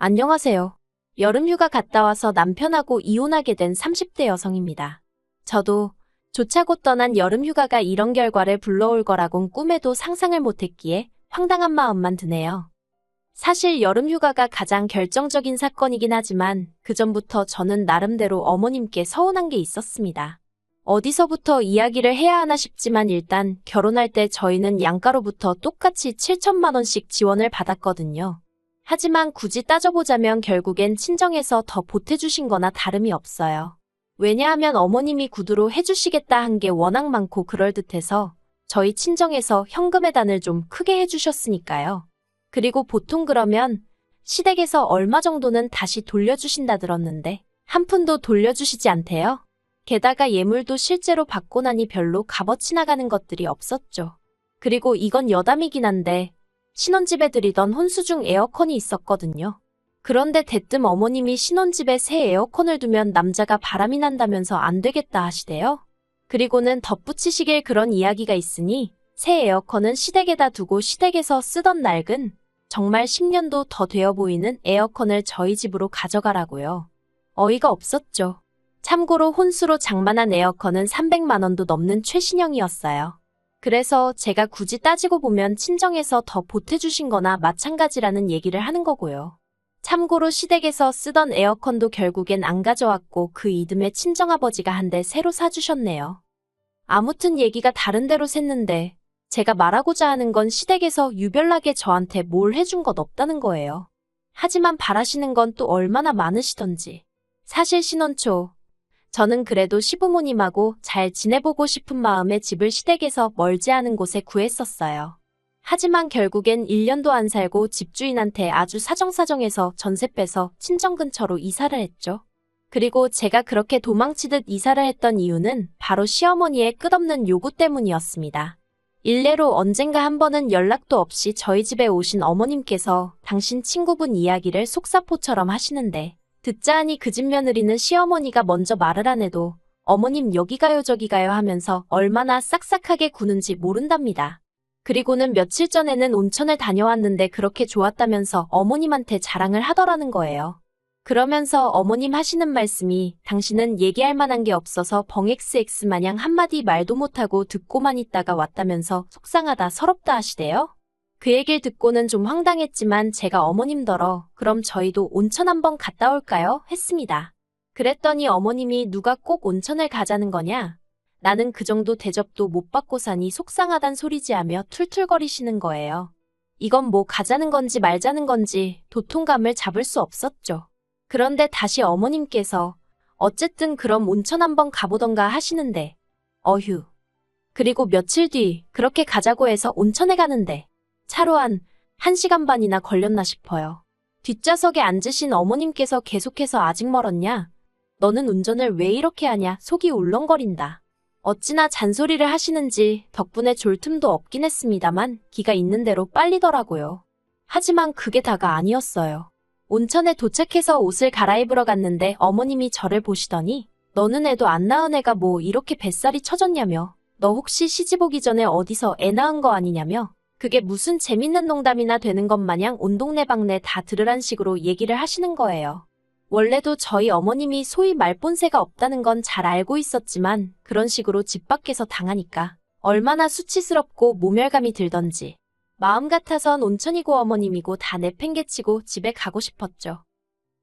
안녕하세요. 여름휴가 갔다 와서 남편하고 이혼하게 된 30대 여성입니다. 저도 조차고 떠난 여름휴가가 이런 결과를 불러올 거라곤 꿈에도 상상을 못했기에 황당한 마음만 드네요. 사실 여름휴가가 가장 결정적인 사건이긴 하지만 그전부터 저는 나름대로 어머님께 서운한 게 있었습니다. 어디서부터 이야기를 해야 하나 싶지만 일단 결혼할 때 저희는 양가로부터 똑같이 7천만 원씩 지원을 받았거든요. 하지만 굳이 따져보자면 결국엔 친정에서 더 보태주신 거나 다름이 없어요. 왜냐하면 어머님이 구두로 해주시겠다 한 게 워낙 많고 그럴듯해서 저희 친정에서 현금의 단을 좀 크게 해주셨으니까요. 그리고 보통 그러면 시댁에서 얼마 정도는 다시 돌려주신다 들었는데 한 푼도 돌려주시지 않대요. 게다가 예물도 실제로 받고 나니 별로 값어치 나가는 것들이 없었죠. 그리고 이건 여담이긴 한데 신혼집에 들이던 혼수중 에어컨이 있었거든요. 그런데 대뜸 어머님이 신혼집에 새 에어컨을 두면 남자가 바람이 난다면서 안 되겠다 하시대요. 그리고는 덧붙이시길 그런 이야기가 있으니 새 에어컨은 시댁에다 두고 시댁에서 쓰던 낡은 정말 10년도 더 되어 보이는 에어컨을 저희 집으로 가져가라고요. 어이가 없었죠. 참고로 혼수로 장만한 에어컨은 300만 원도 넘는 최신형이었어요. 그래서 제가 굳이 따지고 보면 친정에서 더 보태주신 거나 마찬가지라는 얘기를 하는 거고요. 참고로 시댁에서 쓰던 에어컨도 결국엔 안 가져왔고 그 이듬해 친정아버지가 한 대 새로 사주셨네요. 아무튼 얘기가 다른 데로 샜는데 제가 말하고자 하는 건 시댁에서 유별나게 저한테 뭘 해준 것 없다는 거예요. 하지만 바라시는 건 또 얼마나 많으시던지. 사실 신혼 초 저는 그래도 시부모님하고 잘 지내보고 싶은 마음에 집을 시댁에서 멀지 않은 곳에 구했었어요. 하지만 결국엔 1년도 안 살고 집주인한테 아주 사정사정해서 전세 빼서 친정 근처로 이사를 했죠. 그리고 제가 그렇게 도망치듯 이사를 했던 이유는 바로 시어머니의 끝없는 요구 때문이었습니다. 일례로 언젠가 한 번은 연락도 없이 저희 집에 오신 어머님께서 당신 친구분 이야기를 속사포처럼 하시는데 듣자 하니 그 집 며느리는 시어머니가 먼저 말을 안 해도 어머님 여기 가요 저기 가요 하면서 얼마나 싹싹하게 구는지 모른답니다. 그리고는 며칠 전에는 온천을 다녀왔는데 그렇게 좋았다면서 어머님한테 자랑을 하더라는 거예요. 그러면서 어머님 하시는 말씀이 당신은 얘기할 만한 게 없어서 벙XX 마냥 한마디 말도 못하고 듣고만 있다가 왔다면서 속상하다 서럽다 하시대요. 그 얘기를 듣고는 좀 황당했지만 제가 어머님더러 그럼 저희도 온천 한번 갔다 올까요? 했습니다. 그랬더니 어머님이 누가 꼭 온천을 가자는 거냐? 나는 그 정도 대접도 못 받고 사니 속상하단 소리지 하며 툴툴거리시는 거예요. 이건 뭐 가자는 건지 말자는 건지 도통감을 잡을 수 없었죠. 그런데 다시 어머님께서 어쨌든 그럼 온천 한번 가보던가 하시는데 어휴. 그리고 며칠 뒤 그렇게 가자고 해서 온천에 가는데 차로 한 1시간 반이나 걸렸나 싶어요. 뒷좌석에 앉으신 어머님께서 계속해서 아직 멀었냐? 너는 운전을 왜 이렇게 하냐? 속이 울렁거린다. 어찌나 잔소리를 하시는지 덕분에 졸 틈도 없긴 했습니다만 기가 있는 대로 빨리더라고요. 하지만 그게 다가 아니었어요. 온천에 도착해서 옷을 갈아입으러 갔는데 어머님이 저를 보시더니 너는 애도 안 낳은 애가 뭐 이렇게 뱃살이 처졌냐며 너 혹시 시집 오기 전에 어디서 애 낳은 거 아니냐며 그게 무슨 재밌는 농담이나 되는 것 마냥 온 동네 방네 다 들으란 식으로 얘기를 하시는 거예요. 원래도 저희 어머님이 소위 말본새가 없다는 건 잘 알고 있었지만 그런 식으로 집 밖에서 당하니까 얼마나 수치스럽고 모멸감이 들던지 마음 같아선 온천이고 어머님이고 다 내팽개치고 집에 가고 싶었죠.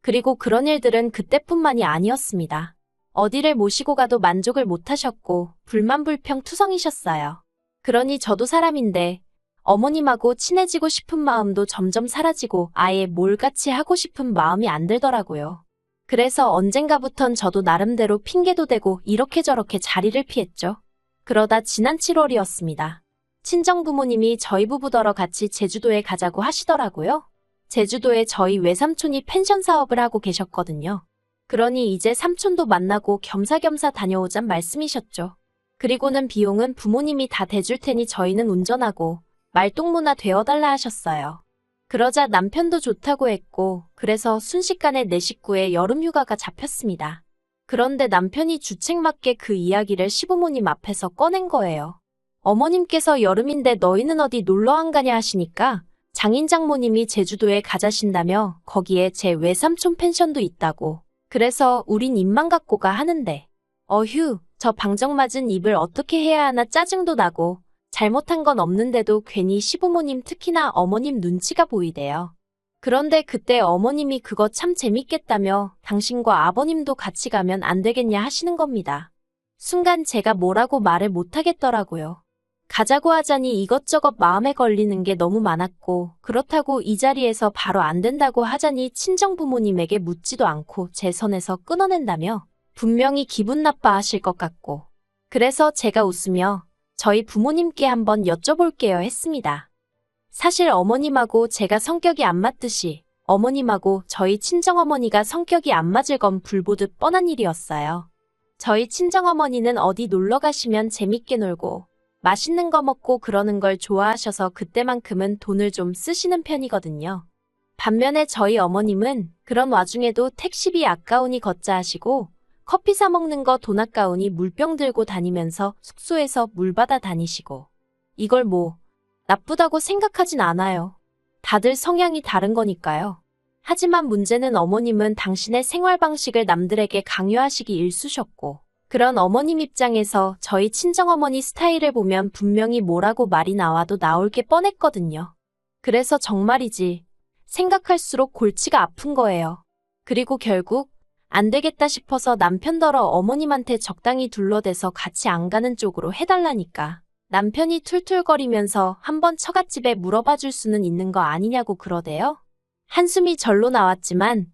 그리고 그런 일들은 그때뿐만이 아니었습니다. 어디를 모시고 가도 만족을 못하셨고 불만불평투성이셨어요. 그러니 저도 사람인데 어머님하고 친해지고 싶은 마음도 점점 사라지고 아예 뭘 같이 하고 싶은 마음이 안 들더라고요. 그래서 언젠가부턴 저도 나름대로 핑계도 대고 이렇게 저렇게 자리를 피했죠. 그러다 지난 7월이었습니다. 친정부모님이 저희 부부더러 같이 제주도에 가자고 하시더라고요. 제주도에 저희 외삼촌이 펜션 사업을 하고 계셨거든요. 그러니 이제 삼촌도 만나고 겸사겸사 다녀오잔 말씀이셨죠. 그리고는 비용은 부모님이 다 대줄 테니 저희는 운전하고 말동무나 되어달라 하셨어요. 그러자 남편도 좋다고 했고 그래서 순식간에 내 식구의 여름휴가가 잡혔습니다. 그런데 남편이 주책맞게 그 이야기를 시부모님 앞에서 꺼낸 거예요. 어머님께서 여름인데 너희는 어디 놀러 안 가냐 하시니까 장인 장모님이 제주도에 가자신다며 거기에 제 외삼촌 펜션도 있다고. 그래서 우린 입만 갖고 가 하는데. 어휴, 저 방정맞은 입을 어떻게 해야 하나 짜증도 나고 잘못한 건 없는데도 괜히 시부모님 특히나 어머님 눈치가 보이대요. 그런데 그때 어머님이 그거 참 재밌겠다며 당신과 아버님도 같이 가면 안 되겠냐 하시는 겁니다. 순간 제가 뭐라고 말을 못하겠더라고요. 가자고 하자니 이것저것 마음에 걸리는 게 너무 많았고 그렇다고 이 자리에서 바로 안 된다고 하자니 친정부모님에게 묻지도 않고 제 선에서 끊어낸다며 분명히 기분 나빠하실 것 같고 그래서 제가 웃으며 저희 부모님께 한번 여쭤볼게요 했습니다. 사실 어머님하고 제가 성격이 안 맞듯이 어머님하고 저희 친정어머니가 성격이 안 맞을 건 불보듯 뻔한 일이었어요. 저희 친정어머니는 어디 놀러 가시면 재밌게 놀고 맛있는 거 먹고 그러는 걸 좋아하셔서 그때만큼은 돈을 좀 쓰시는 편이거든요. 반면에 저희 어머님은 그런 와중에도 택시비 아까우니 걷자 하시고 커피 사 먹는 거 돈 아까우니 물병 들고 다니면서 숙소에서 물 받아 다니시고 이걸 뭐 나쁘다고 생각하진 않아요. 다들 성향이 다른 거니까요. 하지만 문제는 어머님은 당신의 생활 방식을 남들에게 강요하시기 일쑤셨고 그런 어머님 입장에서 저희 친정어머니 스타일을 보면 분명히 뭐라고 말이 나와도 나올 게 뻔했거든요. 그래서 정말이지 생각할수록 골치가 아픈 거예요. 그리고 결국 안 되겠다 싶어서 남편더러 어머님한테 적당히 둘러대서 같이 안 가는 쪽으로 해달라니까. 남편이 툴툴거리면서 한번 처갓집에 물어봐 줄 수는 있는 거 아니냐고 그러대요. 한숨이 절로 나왔지만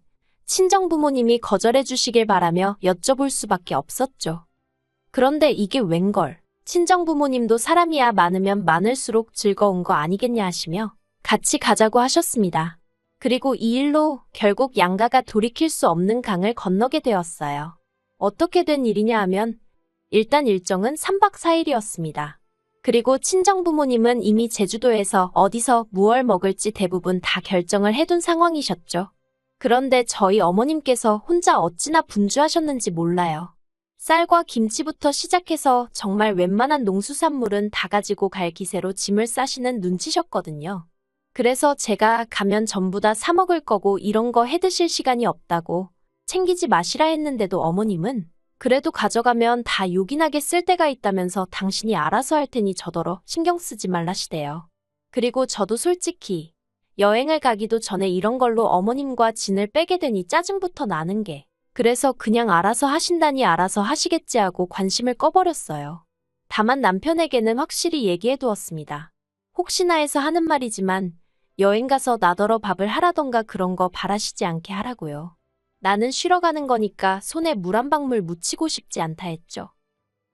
친정부모님이 거절해 주시길 바라며 여쭤볼 수밖에 없었죠. 그런데 이게 웬걸. 친정부모님도 사람이야 많으면 많을수록 즐거운 거 아니겠냐 하시며 같이 가자고 하셨습니다. 그리고 이 일로 결국 양가가 돌이킬 수 없는 강을 건너게 되었어요. 어떻게 된 일이냐 하면 일단 일정은 3박 4일이었습니다. 그리고 친정부모님은 이미 제주도에서 어디서 무얼 먹을지 대부분 다 결정을 해둔 상황이셨죠. 그런데 저희 어머님께서 혼자 어찌나 분주하셨는지 몰라요. 쌀과 김치부터 시작해서 정말 웬만한 농수산물은 다 가지고 갈 기세로 짐을 싸시는 눈치셨거든요. 그래서 제가 가면 전부 다 사 먹을 거고 이런 거 해드실 시간이 없다고 챙기지 마시라 했는데도 어머님은 그래도 가져가면 다 요긴하게 쓸 때가 있다면서 당신이 알아서 할 테니 저더러 신경 쓰지 말라시대요. 그리고 저도 솔직히 여행을 가기도 전에 이런 걸로 어머님과 진을 빼게 되니 짜증부터 나는 게 그래서 그냥 알아서 하신다니 알아서 하시겠지 하고 관심을 꺼버렸어요. 다만 남편에게는 확실히 얘기해 두었습니다. 혹시나 해서 하는 말이지만 여행 가서 나더러 밥을 하라던가 그런 거 바라시지 않게 하라고요. 나는 쉬러 가는 거니까 손에 물 한 방울 묻히고 싶지 않다 했죠.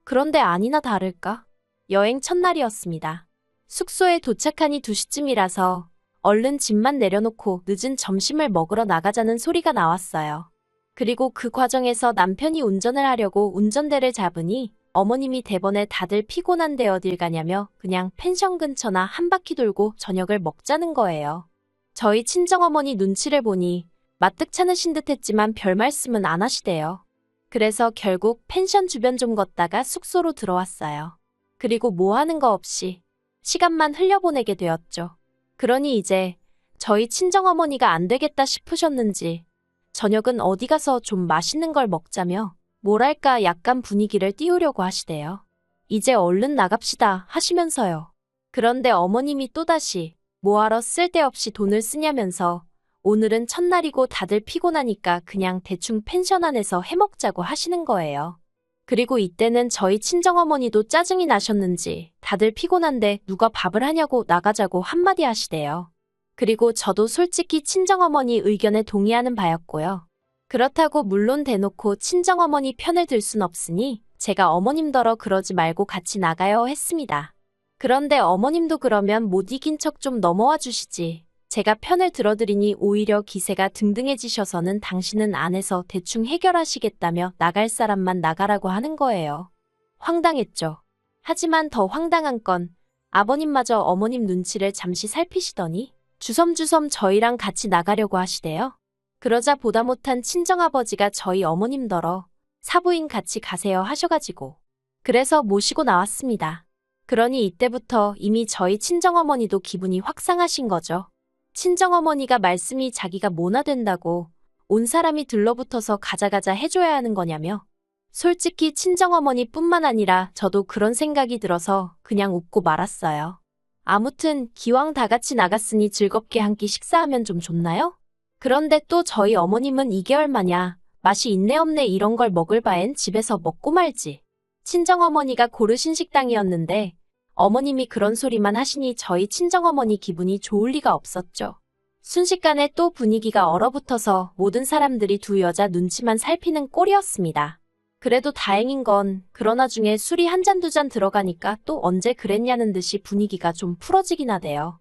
그런데 아니나 다를까? 여행 첫날이었습니다. 숙소에 도착하니 2시쯤이라서 얼른 짐만 내려놓고 늦은 점심을 먹으러 나가자는 소리가 나왔어요. 그리고 그 과정에서 남편이 운전을 하려고 운전대를 잡으니 어머님이 대번에 다들 피곤한데 어딜 가냐며 그냥 펜션 근처나 한 바퀴 돌고 저녁을 먹자는 거예요. 저희 친정어머니 눈치를 보니 마뜩 차으신 듯 했지만 별 말씀은 안 하시대요. 그래서 결국 펜션 주변 좀 걷다가 숙소로 들어왔어요. 그리고 뭐 하는 거 없이 시간만 흘려보내게 되었죠. 그러니 이제 저희 친정어머니가 안 되겠다 싶으셨는지 저녁은 어디 가서 좀 맛있는 걸 먹자며 뭐랄까 약간 분위기를 띄우려고 하시대요. 이제 얼른 나갑시다 하시면서요. 그런데 어머님이 또다시 뭐하러 쓸데없이 돈을 쓰냐면서 오늘은 첫날이고 다들 피곤하니까 그냥 대충 펜션 안에서 해먹자고 하시는 거예요. 그리고 이때는 저희 친정어머니도 짜증이 나셨는지 다들 피곤한데 누가 밥을 하냐고 나가자고 한마디 하시대요. 그리고 저도 솔직히 친정어머니 의견에 동의하는 바였고요. 그렇다고 물론 대놓고 친정어머니 편을 들 순 없으니 제가 어머님더러 그러지 말고 같이 나가요 했습니다. 그런데 어머님도 그러면 못 이긴 척 좀 넘어와 주시지. 제가 편을 들어드리니 오히려 기세가 등등해지셔서는 당신은 안에서 대충 해결하시겠다며 나갈 사람만 나가라고 하는 거예요. 황당했죠. 하지만 더 황당한 건 아버님마저 어머님 눈치를 잠시 살피시더니 주섬주섬 저희랑 같이 나가려고 하시대요. 그러자 보다 못한 친정아버지가 저희 어머님더러 사부인 같이 가세요 하셔가지고 그래서 모시고 나왔습니다. 그러니 이때부터 이미 저희 친정어머니도 기분이 확 상하신 거죠. 친정어머니가 말씀이 자기가 뭐나 된다고 온 사람이 들러붙어서 가자가자 해줘야 하는 거냐며. 솔직히 친정어머니뿐만 아니라 저도 그런 생각이 들어서 그냥 웃고 말았어요. 아무튼 기왕 다 같이 나갔으니 즐겁게 한 끼 식사하면 좀 좋나요? 그런데 또 저희 어머님은 이게 얼마냐, 맛이 있네 없네 이런 걸 먹을 바엔 집에서 먹고 말지. 친정어머니가 고르신 식당이었는데 어머님이 그런 소리만 하시니 저희 친정어머니 기분이 좋을 리가 없었죠. 순식간에 또 분위기가 얼어붙어서 모든 사람들이 두 여자 눈치만 살피는 꼴이었습니다. 그래도 다행인 건 그러나 중에 술이 한 잔 두 잔 들어가니까 또 언제 그랬냐는 듯이 분위기가 좀 풀어지긴 하대요.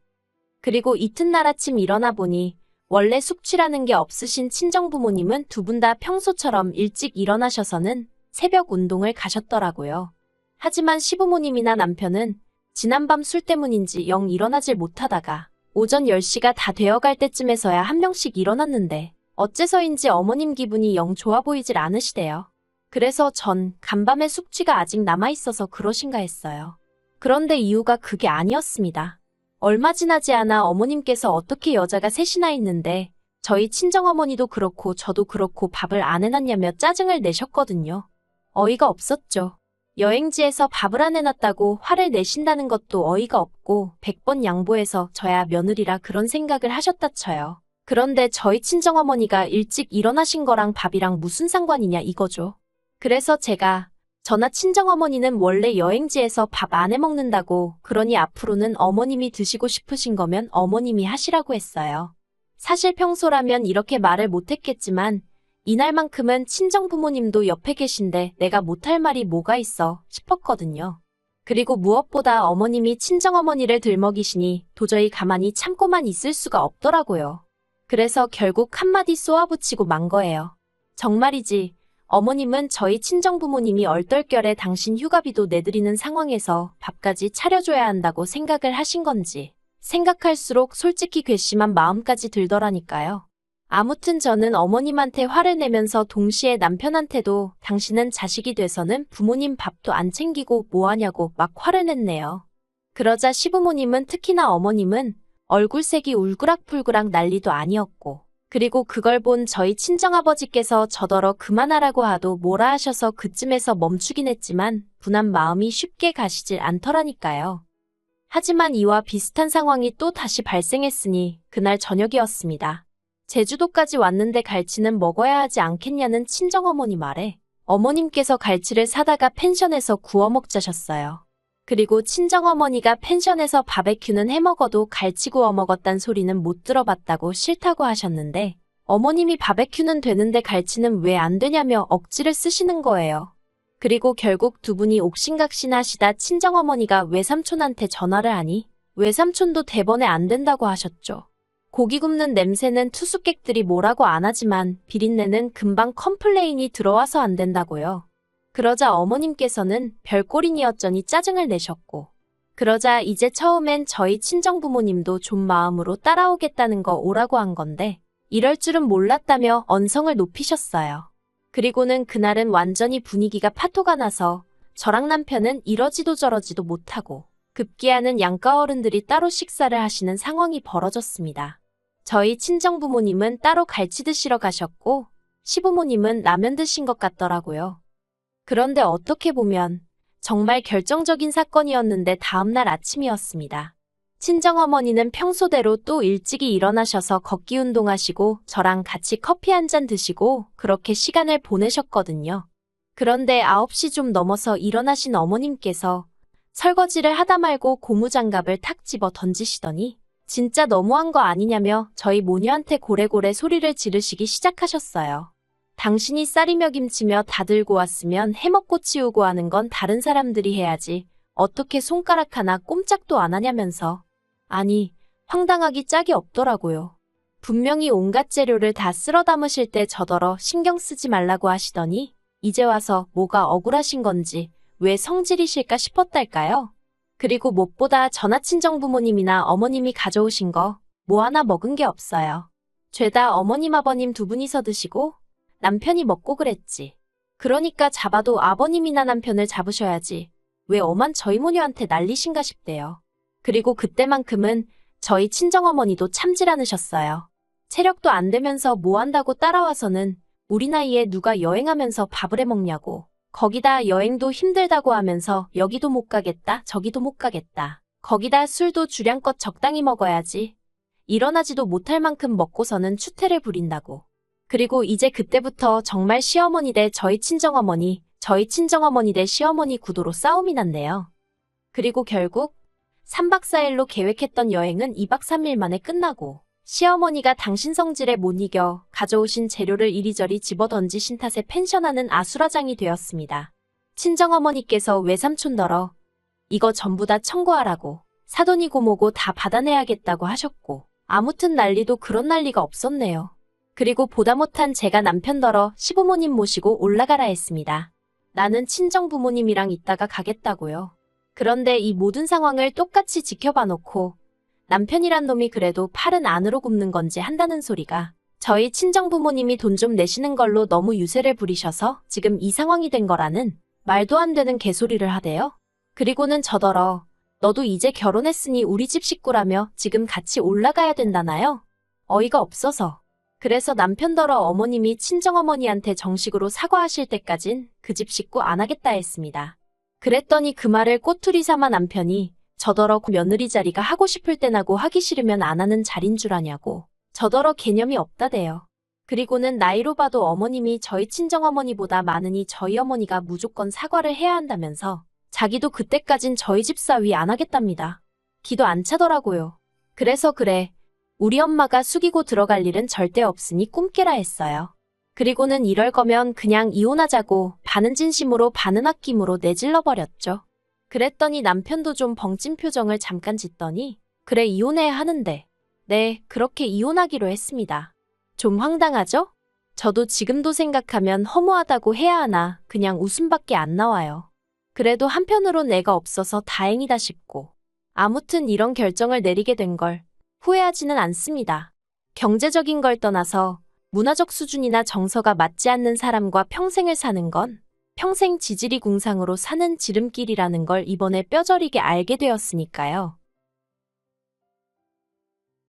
그리고 이튿날 아침 일어나 보니 원래 숙취라는 게 없으신 친정부모님은 두 분 다 평소처럼 일찍 일어나셔서는 새벽 운동을 가셨더라고요. 하지만 시부모님이나 남편은 지난밤 술 때문인지 영 일어나질 못하다가 오전 10시가 다 되어갈 때쯤에서야 한 명씩 일어났는데 어째서인지 어머님 기분이 영 좋아 보이질 않으시대요. 그래서 전 간밤에 숙취가 아직 남아있어서 그러신가 했어요. 그런데 이유가 그게 아니었습니다. 얼마 지나지 않아 어머님께서 어떻게 여자가 셋이나 있는데 저희 친정어머니도 그렇고 저도 그렇고 밥을 안 해놨냐며 짜증을 내셨거든요. 어이가 없었죠. 여행지에서 밥을 안 해놨다고 화를 내신다는 것도 어이가 없고 100번 양보해서 저야 며느리라 그런 생각을 하셨다 쳐요. 그런데 저희 친정어머니가 일찍 일어나신 거랑 밥이랑 무슨 상관이냐 이거죠. 그래서 제가 저나 친정어머니는 원래 여행지에서 밥 안 해먹는다고 그러니 앞으로는 어머님이 드시고 싶으신 거면 어머님이 하시라고 했어요. 사실 평소라면 이렇게 말을 못했겠지만 이날만큼은 친정부모님도 옆에 계신데 내가 못할 말이 뭐가 있어 싶었거든요. 그리고 무엇보다 어머님이 친정어머니를 들먹이시니 도저히 가만히 참고만 있을 수가 없더라고요. 그래서 결국 한마디 쏘아붙이고 만 거예요. 정말이지. 어머님은 저희 친정부모님이 얼떨결에 당신 휴가비도 내드리는 상황에서 밥까지 차려줘야 한다고 생각을 하신 건지 생각할수록 솔직히 괘씸한 마음까지 들더라니까요. 아무튼 저는 어머님한테 화를 내면서 동시에 남편한테도 당신은 자식이 돼서는 부모님 밥도 안 챙기고 뭐하냐고 막 화를 냈네요. 그러자 시부모님은 특히나 어머님은 얼굴색이 울그락불그락 난리도 아니었고 그리고 그걸 본 저희 친정아버지께서 저더러 그만하라고 하도 뭐라 하셔서 그쯤에서 멈추긴 했지만 분한 마음이 쉽게 가시질 않더라니까요. 하지만 이와 비슷한 상황이 또 다시 발생했으니 그날 저녁이었습니다. 제주도까지 왔는데 갈치는 먹어야 하지 않겠냐는 친정어머니 말에 어머님께서 갈치를 사다가 펜션에서 구워 먹자셨어요. 그리고 친정어머니가 펜션에서 바베큐는 해먹어도 갈치 구워 먹었단 소리는 못 들어봤다고 싫다고 하셨는데 어머님이 바베큐는 되는데 갈치는 왜 안 되냐며 억지를 쓰시는 거예요. 그리고 결국 두 분이 옥신각신 하시다 친정어머니가 외삼촌한테 전화를 하니 외삼촌도 대번에 안 된다고 하셨죠. 고기 굽는 냄새는 투숙객들이 뭐라고 안 하지만 비린내는 금방 컴플레인이 들어와서 안 된다고요. 그러자 어머님께서는 별꼴이니어쩌니 짜증을 내셨고 그러자 이제 처음엔 저희 친정부모님도 좀 마음으로 따라오겠다는 거 오라고 한 건데 이럴 줄은 몰랐다며 언성을 높이셨어요. 그리고는 그날은 완전히 분위기가 파토가 나서 저랑 남편은 이러지도 저러지도 못하고 급기야는 양가 어른들이 따로 식사를 하시는 상황이 벌어졌습니다. 저희 친정부모님은 따로 갈치 드시러 가셨고 시부모님은 라면 드신 것 같더라고요. 그런데 어떻게 보면 정말 결정적인 사건이었는데 다음날 아침이었습니다. 친정어머니는 평소대로 또 일찍이 일어나셔서 걷기 운동하시고 저랑 같이 커피 한 잔 드시고 그렇게 시간을 보내셨거든요. 그런데 9시 좀 넘어서 일어나신 어머님께서 설거지를 하다 말고 고무장갑을 탁 집어 던지시더니 진짜 너무한 거 아니냐며 저희 모녀한테 고래고래 소리를 지르시기 시작하셨어요. 당신이 쌀이며 김치며 다 들고 왔으면 해먹고 치우고 하는 건 다른 사람들이 해야지 어떻게 손가락 하나 꼼짝도 안 하냐면서. 아니, 황당하기 짝이 없더라고요. 분명히 온갖 재료를 다 쓸어 담으실 때 저더러 신경 쓰지 말라고 하시더니 이제 와서 뭐가 억울하신 건지 왜 성질이실까 싶었달까요? 그리고 무엇보다 전하 친정부모님이나 어머님이 가져오신 거 뭐 하나 먹은 게 없어요. 죄다 어머님 아버님 두 분이서 드시고 남편이 먹고 그랬지. 그러니까 잡아도 아버님이나 남편을 잡으셔야지. 왜 엄한 저희 모녀한테 난리신가 싶대요. 그리고 그때만큼은 저희 친정어머니도 참질 않으셨어요. 체력도 안 되면서 뭐 한다고 따라와서는 우리 나이에 누가 여행하면서 밥을 해 먹냐고. 거기다 여행도 힘들다고 하면서 여기도 못 가겠다, 저기도 못 가겠다. 거기다 술도 주량껏 적당히 먹어야지. 일어나지도 못할 만큼 먹고서는 추태를 부린다고. 그리고 이제 그때부터 정말 시어머니 대 저희 친정어머니, 저희 친정어머니 대 시어머니 구도로 싸움이 났네요. 그리고 결국 3박 4일로 계획했던 여행은 2박 3일 만에 끝나고 시어머니가 당신 성질에 못 이겨 가져오신 재료를 이리저리 집어던지신 탓에 펜션하는 아수라장이 되었습니다. 친정어머니께서 외삼촌더러 이거 전부 다 청구하라고 사돈이고 뭐고 다 받아내야겠다고 하셨고 아무튼 난리도 그런 난리가 없었네요. 그리고 보다 못한 제가 남편더러 시부모님 모시고 올라가라 했습니다. 나는 친정부모님이랑 있다가 가겠다고요. 그런데 이 모든 상황을 똑같이 지켜봐 놓고 남편이란 놈이 그래도 팔은 안으로 굽는 건지 한다는 소리가 저희 친정부모님이 돈 좀 내시는 걸로 너무 유세를 부리셔서 지금 이 상황이 된 거라는 말도 안 되는 개소리를 하대요. 그리고는 저더러 너도 이제 결혼했으니 우리 집 식구라며 지금 같이 올라가야 된다나요? 어이가 없어서. 그래서 남편더러 어머님이 친정어머니한테 정식으로 사과하실 때까진 그 집 식구 안 하겠다 했습니다. 그랬더니 그 말을 꼬투리 삼아 남편이 저더러 며느리 자리가 하고 싶을 때나고 하기 싫으면 안 하는 자린 줄 아냐고. 저더러 개념이 없다대요. 그리고는 나이로 봐도 어머님이 저희 친정어머니보다 많으니 저희 어머니가 무조건 사과를 해야 한다면서 자기도 그때까진 저희 집 사위 안 하겠답니다. 기도 안 차더라고요. 그래서 그래. 우리 엄마가 숙이고 들어갈 일은 절대 없으니 꿈깨라 했어요. 그리고는 이럴 거면 그냥 이혼하자고 반은 진심으로 반은 아낌으로 내질러버렸죠. 그랬더니 남편도 좀 벙찐 표정을 잠깐 짓더니 그래 이혼해야 하는데 네 그렇게 이혼하기로 했습니다. 좀 황당하죠? 저도 지금도 생각하면 허무하다고 해야 하나 그냥 웃음밖에 안 나와요. 그래도 한편으론 애가 없어서 다행이다 싶고 아무튼 이런 결정을 내리게 된 걸 후회하지는 않습니다. 경제적인 걸 떠나서 문화적 수준이나 정서가 맞지 않는 사람과 평생을 사는 건 평생 지지리 궁상으로 사는 지름길이라는 걸 이번에 뼈저리게 알게 되었으니까요.